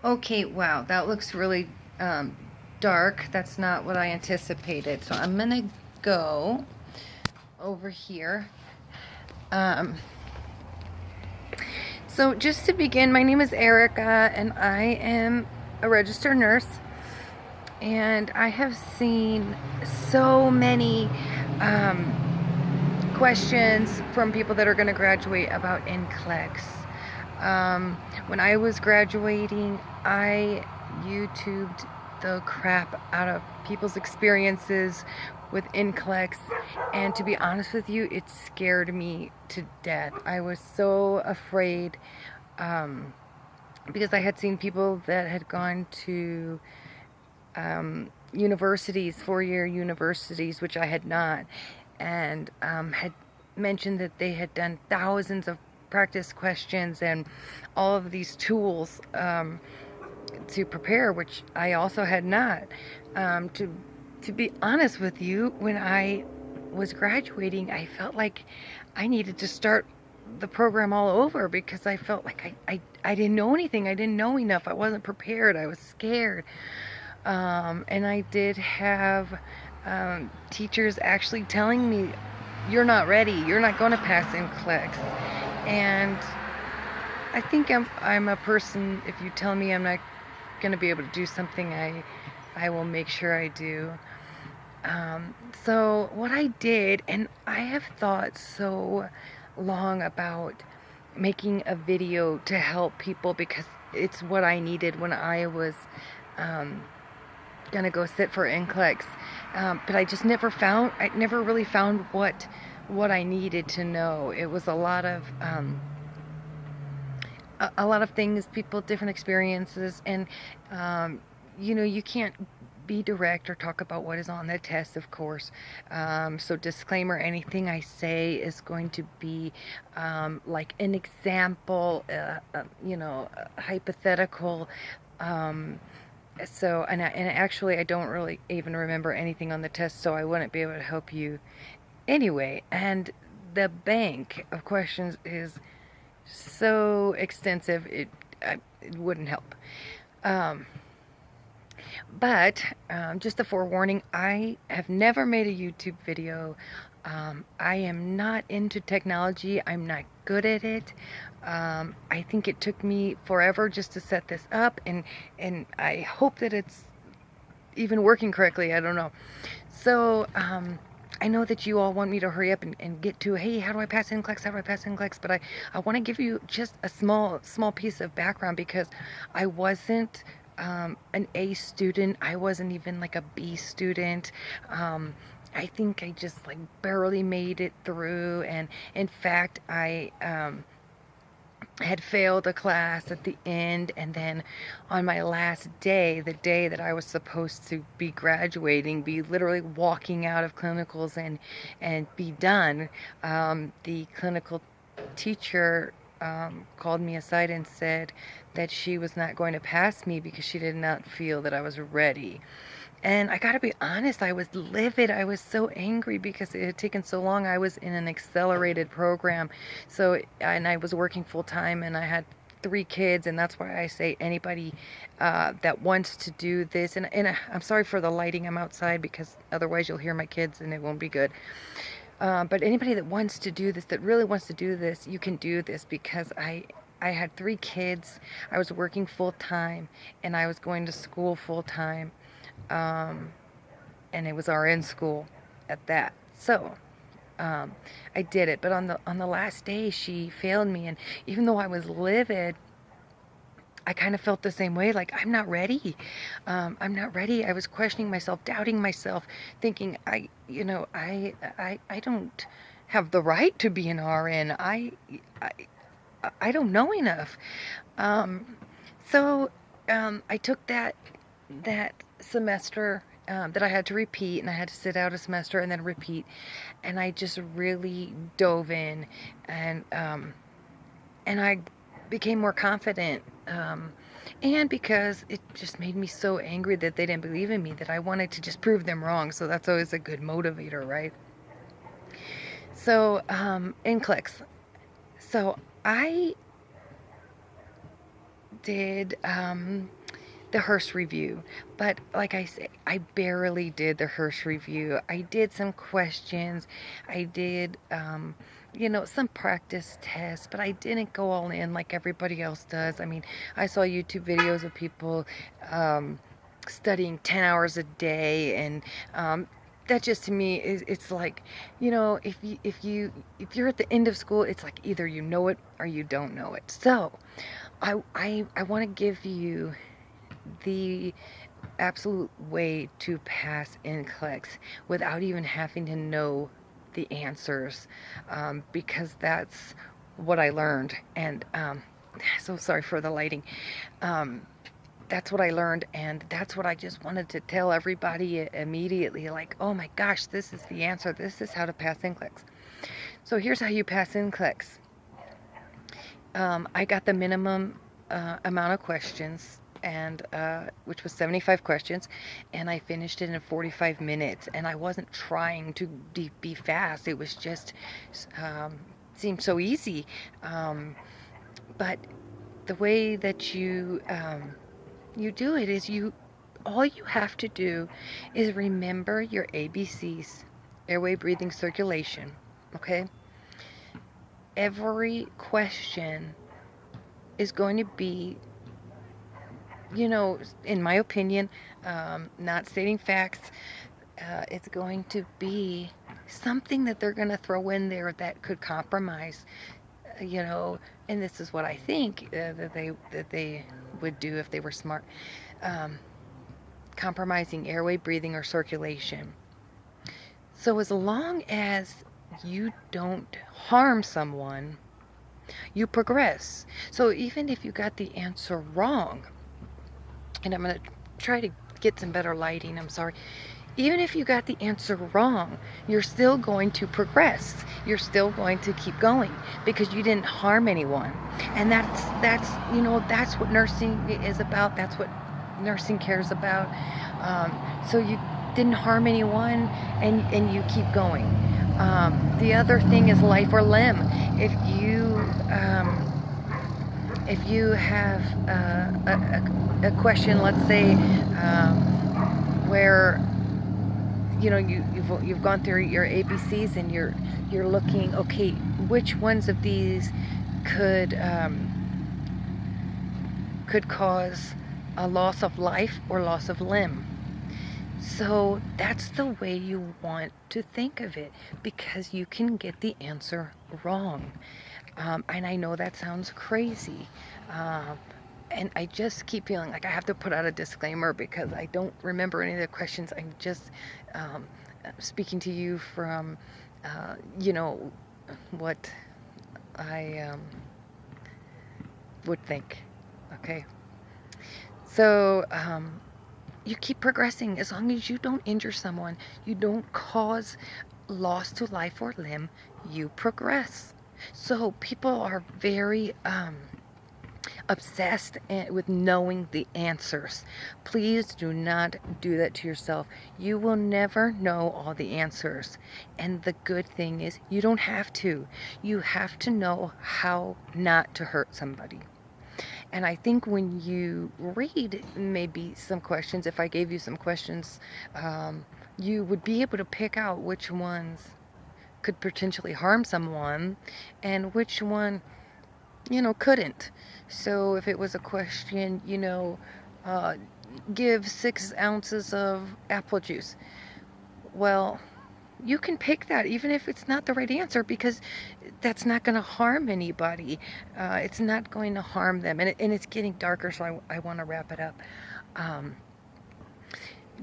Okay, wow, that looks really um, dark. That's not what I anticipated. So I'm gonna go over here. Um, so just to begin, my name is Erica, and I am a registered nurse. And I have seen so many questions from people that are going to graduate about NCLEX. When I was graduating, I YouTubed the crap out of people's experiences with NCLEX, and to be honest with you, it scared me to death. I was so afraid because I had seen people that had gone to universities, four-year universities, which I had not, and had mentioned that they had done thousands of practice questions and all of these tools to prepare, which I also had not. To be honest with you, when I was graduating, I felt like I needed to start the program all over because I felt like I didn't know anything. I didn't know enough. I wasn't prepared. I was scared. And I did have teachers actually telling me, you're not ready, you're not going to pass NCLEX. And I think I'm a person, if you tell me I'm not going to be able to do something, I will make sure I do. So what I did, and I have thought so long about making a video to help people because it's what I needed when I was gonna go sit for NCLEX, but I never really found what I needed to know. It was a lot of things, people, different experiences, and you can't be direct or talk about what is on the test, of course. So disclaimer, anything I say is going to be like an example, hypothetical. And actually, I don't really even remember anything on the test, so I wouldn't be able to help you anyway. And the bank of questions is so extensive, it wouldn't help. Um, but just a forewarning, I have never made a YouTube video. I am not into technology. I'm not good at it. I think it took me forever just to set this up, and I hope that it's even working correctly. I don't know. So I know that you all want me to hurry up and get to, hey, how do I pass NCLEX? How do I pass NCLEX? But I want to give you just a small piece of background because I wasn't an A student. I wasn't even like a B student. I think I just like barely made it through, and in fact I had failed a class at the end, and then on my last day, the day that I was supposed to be graduating, be literally walking out of clinicals and be done, the clinical teacher called me aside and said that she was not going to pass me because she did not feel that I was ready. And I gotta be honest, I was livid. I was so angry because it had taken so long. I was in an accelerated program, and I was working full time, and I had three kids, and that's why I say anybody that wants to do this, and I'm sorry for the lighting. I'm outside because otherwise you'll hear my kids and it won't be good. But anybody that wants to do this, that really wants to do this, you can do this because I had three kids. I was working full time, and I was going to school full time. Um, and it was RN school at that. So I did it. But on the last day, she failed me, and even though I was livid, I kind of felt the same way. Like, I'm not ready. I'm not ready. I was questioning myself, doubting myself, thinking I don't have the right to be an RN. I I don't know enough. Um, so I took that semester that I had to repeat, and I had to sit out a semester and then repeat, and I just really dove in, and and I became more confident. And because it just made me so angry that they didn't believe in me, that I wanted to just prove them wrong. So that's always a good motivator, right? So NCLEX. So I did the Hearst review, but like I say, I barely did the Hearst review. I did some questions, I did some practice tests, but I didn't go all in like everybody else does. I mean, I saw YouTube videos of people studying 10 hours a day, and that just to me is, it's like, if you're at the end of school, it's like either you know it or you don't know it. So I want to give you the absolute way to pass NCLEX without even having to know the answers, because that's what I learned. And so sorry for the lighting. That's what I learned, and that's what I just wanted to tell everybody immediately, like, oh my gosh, this is the answer. This is how to pass NCLEX. So here's how you pass NCLEX. I got the minimum amount of questions, and which was 75 questions, and I finished it in 45 minutes. And I wasn't trying to be fast. It was just seemed so easy. But the way that you do it is all you have to do is remember your ABCs: airway, breathing, circulation. Okay? Every question is going to be, in my opinion, not stating facts, it's going to be something that they're going to throw in there that could compromise, and this is what I think that they would do if they were smart. Compromising airway, breathing, or circulation. So as long as you don't harm someone, you progress. So even if you got the answer wrong, and I'm going to try to get some better lighting, I'm sorry. Even if you got the answer wrong, you're still going to progress. You're still going to keep going because you didn't harm anyone. And that's what nursing is about. That's what nursing care is about. So you didn't harm anyone, and you keep going. The other thing is life or limb. If you have a question, let's say, where you've gone through your ABCs and you're looking, okay, which ones of these could cause a loss of life or loss of limb. So that's the way you want to think of it, because you can get the answer wrong. And I know that sounds crazy. And I just keep feeling like I have to put out a disclaimer because I don't remember any of the questions. I'm just speaking to you from, what I would think. Okay. So you keep progressing. As long as you don't injure someone, you don't cause loss to life or limb, you progress. So people are very obsessed with knowing the answers. Please do not do that to yourself. You will never know all the answers. And the good thing is you don't have to. You have to know how not to hurt somebody. And I think when you read maybe some questions, if I gave you some questions, you would be able to pick out which ones could potentially harm someone and which one couldn't. So if it was a question, give 6 ounces of apple juice. Well, you can pick that even if it's not the right answer, because that's not going to harm anybody. It's not going to harm them. And it's getting darker, so I want to wrap it up.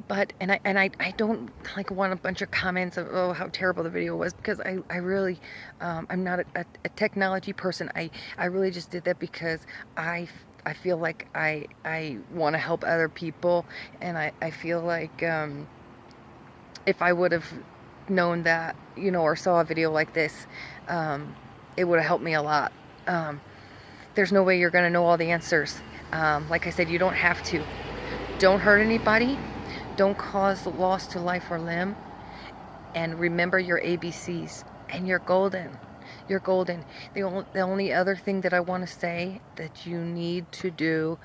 But I don't want a bunch of comments of, oh, how terrible the video was, because I really I'm not a technology person. I really just did that because I feel like I want to help other people, and I feel like if I would have known that, or saw a video like this, it would have helped me a lot. There's no way you're going to know all the answers. Like I said, you don't have to. Don't hurt anybody. Don't cause loss to life or limb. And remember your ABCs, and you're golden. You're golden. The only other thing that I want to say that you need to do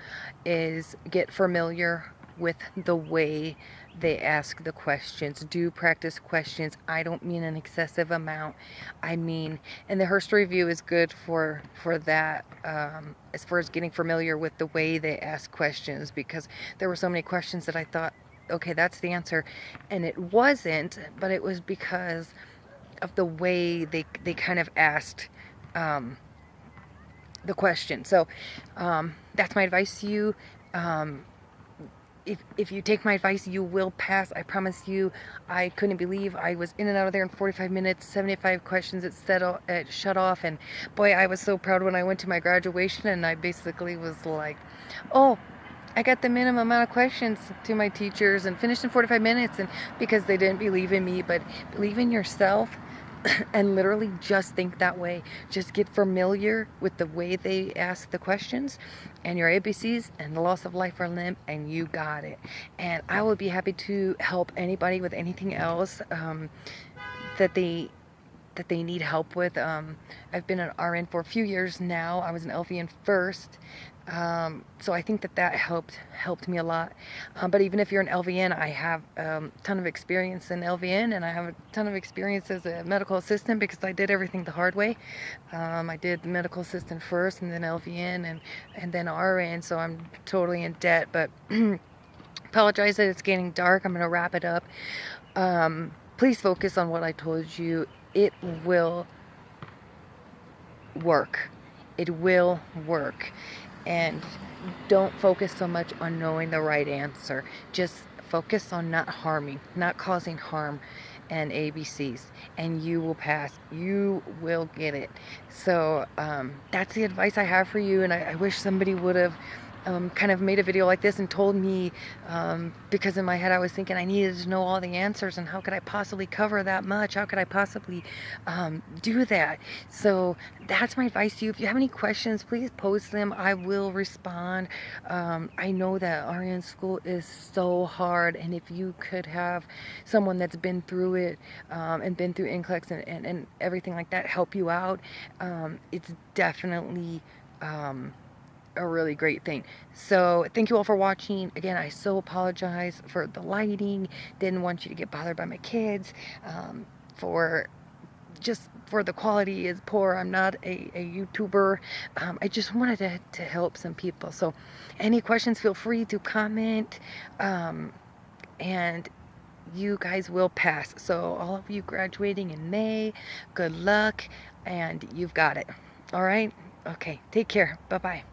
is get familiar with the way they ask the questions. Do practice questions. I don't mean an excessive amount. I mean, and the Hearst review is good for that, as far as getting familiar with the way they ask questions, because there were so many questions that I thought, okay, that's the answer, and it wasn't, but it was because of the way they kind of asked the question. So that's my advice to you. If you take my advice, you will pass. I promise you. I couldn't believe I was in and out of there in 45 minutes, 75 questions. It shut off, and boy, I was so proud when I went to my graduation, and I basically was like, oh, I got the minimum amount of questions to my teachers and finished in 45 minutes, and because they didn't believe in me. But believe in yourself and literally just think that way. Just get familiar with the way they ask the questions and your ABCs and the loss of life or limb, and you got it. And I will be happy to help anybody with anything else that they need help with. I've been an RN for a few years now. I was an LVN first. So I think that helped me a lot. But even if you're an LVN, I have a ton of experience in LVN, and I have a ton of experience as a medical assistant because I did everything the hard way. I did the medical assistant first, and then LVN, and then RN, so I'm totally in debt. But apologize that it's getting dark. I'm going to wrap it up. Please focus on what I told you. It will work. It will work. And don't focus so much on knowing the right answer. Just focus on not causing harm and ABCs, and you will pass. You will get it. So that's the advice I have for you, and I wish somebody would have kind of made a video like this and told me, because in my head I was thinking I needed to know all the answers, and how could I possibly cover that much? How could I possibly do that? So that's my advice to you. If you have any questions, please post them. I will respond. I know that RN school is so hard, and if you could have someone that's been through it and been through NCLEX and everything like that help you out, it's definitely a really great thing. So thank you all for watching. Again, I so apologize for the lighting. Didn't want you to get bothered by my kids. For the quality is poor. I'm not a YouTuber. I just wanted to help some people. So any questions, feel free to comment. And you guys will pass. So all of you graduating in May, good luck, and you've got it. All right? Okay, take care. Bye-bye.